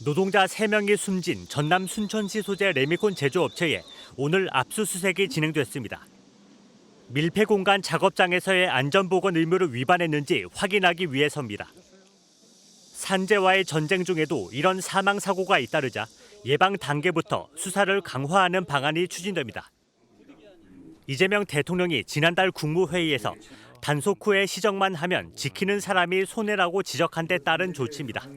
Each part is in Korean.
노동자 3명이 숨진 전남 순천시 소재 레미콘 제조업체에 오늘 압수수색이 진행됐습니다. 밀폐 공간 작업장에서의 안전보건 의무를 위반했는지 확인하기 위해서입니다. 산재와의 전쟁 중에도 이런 사망 사고가 잇따르자 예방 단계부터 수사를 강화하는 방안이 추진됩니다. 이재명 대통령이 지난달 국무회의에서 단속 후에 시정만 하면 지키는 사람이 손해라고 지적한 데 따른 조치입니다.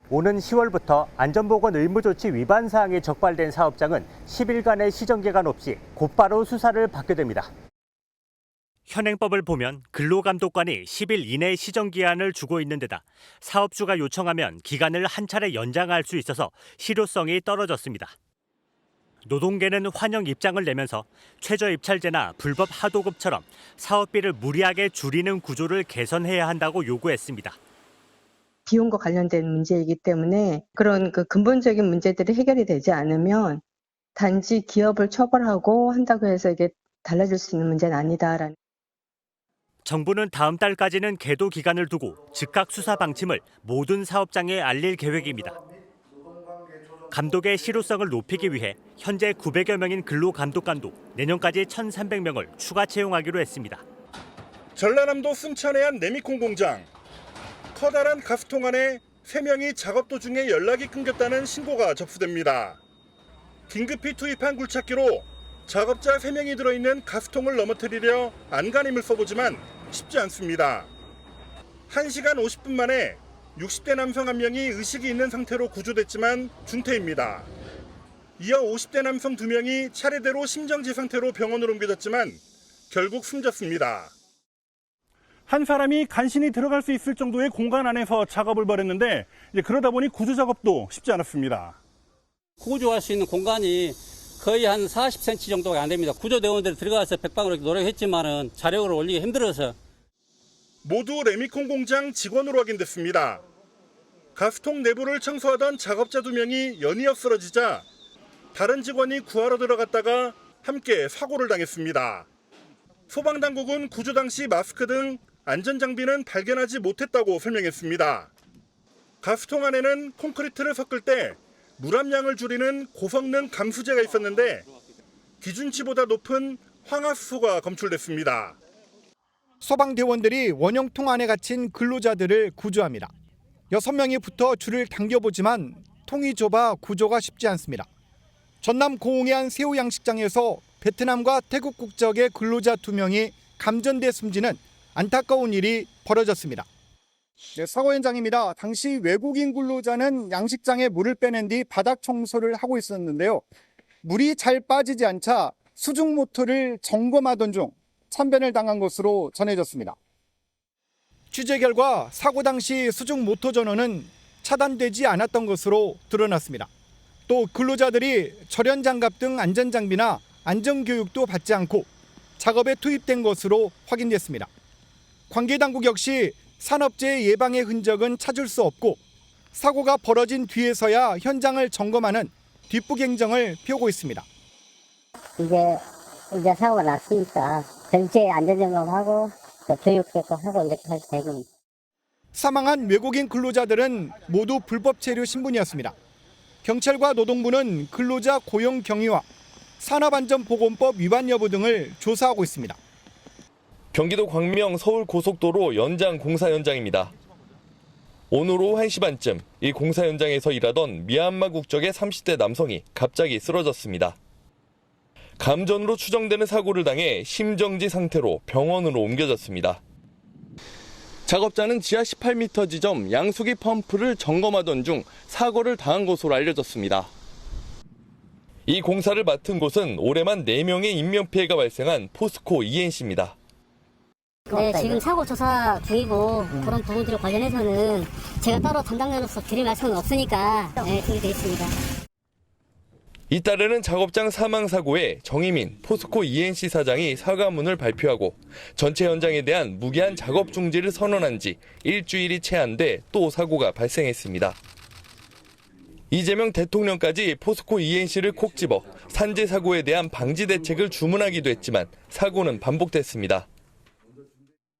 오는 10월부터 안전보건 의무조치 위반 사항이 적발된 사업장은 10일간의 시정기간 없이 곧바로 수사를 받게 됩니다. 현행법을 보면 근로감독관이 10일 이내 시정기한을 주고 있는 데다 사업주가 요청하면 기간을 한 차례 연장할 수 있어서 실효성이 떨어졌습니다. 노동계는 환영 입장을 내면서 최저입찰제나 불법 하도급처럼 사업비를 무리하게 줄이는 구조를 개선해야 한다고 요구했습니다. 비용과 관련된 문제이기 때문에 그런 근본적인 문제들이 해결이 되지 않으면 단지 기업을 처벌하고 한다고 해서 이게 달라질 수 있는 문제는 아니다라는. 정부는 다음 달까지는 계도 기간을 두고 즉각 수사 방침을 모든 사업장에 알릴 계획입니다. 감독의 실효성을 높이기 위해 현재 900여 명인 근로감독관도 내년까지 1,300명을 추가 채용하기로 했습니다. 전라남도 순천의 한 레미콘 공장. 커다란 가스통 안에 3명이 작업 도중에 연락이 끊겼다는 신고가 접수됩니다. 긴급히 투입한 굴착기로 작업자 3명이 들어있는 가스통을 넘어뜨리려 안간힘을 써보지만 쉽지 않습니다. 1시간 50분 만에 60대 남성 1명이 의식이 있는 상태로 구조됐지만 중태입니다. 이어 50대 남성 2명이 차례대로 심정지 상태로 병원으로 옮겨졌지만 결국 숨졌습니다. 한 사람이 간신히 들어갈 수 있을 정도의 공간 안에서 작업을 벌였는데 그러다 보니 구조 작업도 쉽지 않았습니다. 구조할 수 있는 공간이 거의 한 40cm 정도가 안 됩니다. 구조대원들이 들어가서 백방으로 노력했지만은 자력을 올리기 힘들어서. 모두 레미콘 공장 직원으로 확인됐습니다. 가스통 내부를 청소하던 작업자 2명이 연이어 쓰러지자 다른 직원이 구하러 들어갔다가 함께 사고를 당했습니다. 소방당국은 구조 당시 마스크 등 안전장비는 발견하지 못했다고 설명했습니다. 가스통 안에는 콘크리트를 섞을 때 물압량을 줄이는 고성능 감수제가 있었는데 기준치보다 높은 황화수소가 검출됐습니다. 소방대원들이 원형통 안에 갇힌 근로자들을 구조합니다. 6명이 붙어 줄을 당겨보지만 통이 좁아 구조가 쉽지 않습니다. 전남 고흥의 한 새우 양식장에서 베트남과 태국 국적의 근로자 2명이 감전돼 숨지는 안타까운 일이 벌어졌습니다. 네, 사고 현장입니다. 당시 외국인 근로자는 양식장에 물을 빼낸 뒤 바닥 청소를 하고 있었는데요. 물이 잘 빠지지 않자 수중 모터를 점검하던 중 참변을 당한 것으로 전해졌습니다. 취재 결과 사고 당시 수중 모터 전원은 차단되지 않았던 것으로 드러났습니다. 또 근로자들이 절연 장갑 등 안전장비나 안전교육도 받지 않고 작업에 투입된 것으로 확인됐습니다. 관계당국 역시 산업재해 예방의 흔적은 찾을 수 없고 사고가 벌어진 뒤에서야 현장을 점검하는 뒷북행정을 펴고 있습니다. 이제 사고가 났으니까 전체 안전점검하고 교육도 하고 이렇게 할 되고. 사망한 외국인 근로자들은 모두 불법 체류 신분이었습니다. 경찰과 노동부는 근로자 고용 경위와 산업안전보건법 위반 여부 등을 조사하고 있습니다. 경기도 광명 서울고속도로 연장 공사 현장입니다. 오늘 오후 1시 반쯤 이 공사 현장에서 일하던 미얀마 국적의 30대 남성이 갑자기 쓰러졌습니다. 감전으로 추정되는 사고를 당해 심정지 상태로 병원으로 옮겨졌습니다. 작업자는 지하 18m 지점 양수기 펌프를 점검하던 중 사고를 당한 것으로 알려졌습니다. 이 공사를 맡은 곳은 올해만 4명의 인명피해가 발생한 포스코 ENC입니다. 네, 지금 사고 조사 중이고 그런 부분들 관련해서는 제가 따로 담당자로서 드릴 말씀은 없으니까 그렇게 되어 있습니다. 잇따르는 작업장 사망 사고에 정희민 포스코 ENC 사장이 사과문을 발표하고 전체 현장에 대한 무기한 작업 중지를 선언한 지 일주일이 채 안 돼 또 사고가 발생했습니다. 이재명 대통령까지 포스코 ENC를 콕 집어 산재 사고에 대한 방지 대책을 주문하기도 했지만 사고는 반복됐습니다.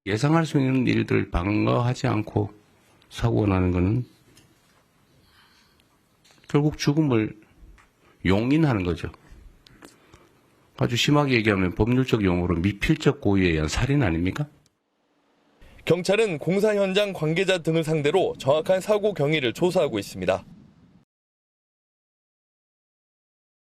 예상할 수 있는 일들을 방어하지 않고 사고가 나는 것은 결국 죽음을 용인하는 거죠. 아주 심하게 얘기하면 법률적 용어로 미필적 고의에 의한 살인 아닙니까? 경찰은 공사 현장 관계자 등을 상대로 정확한 사고 경위를 조사하고 있습니다.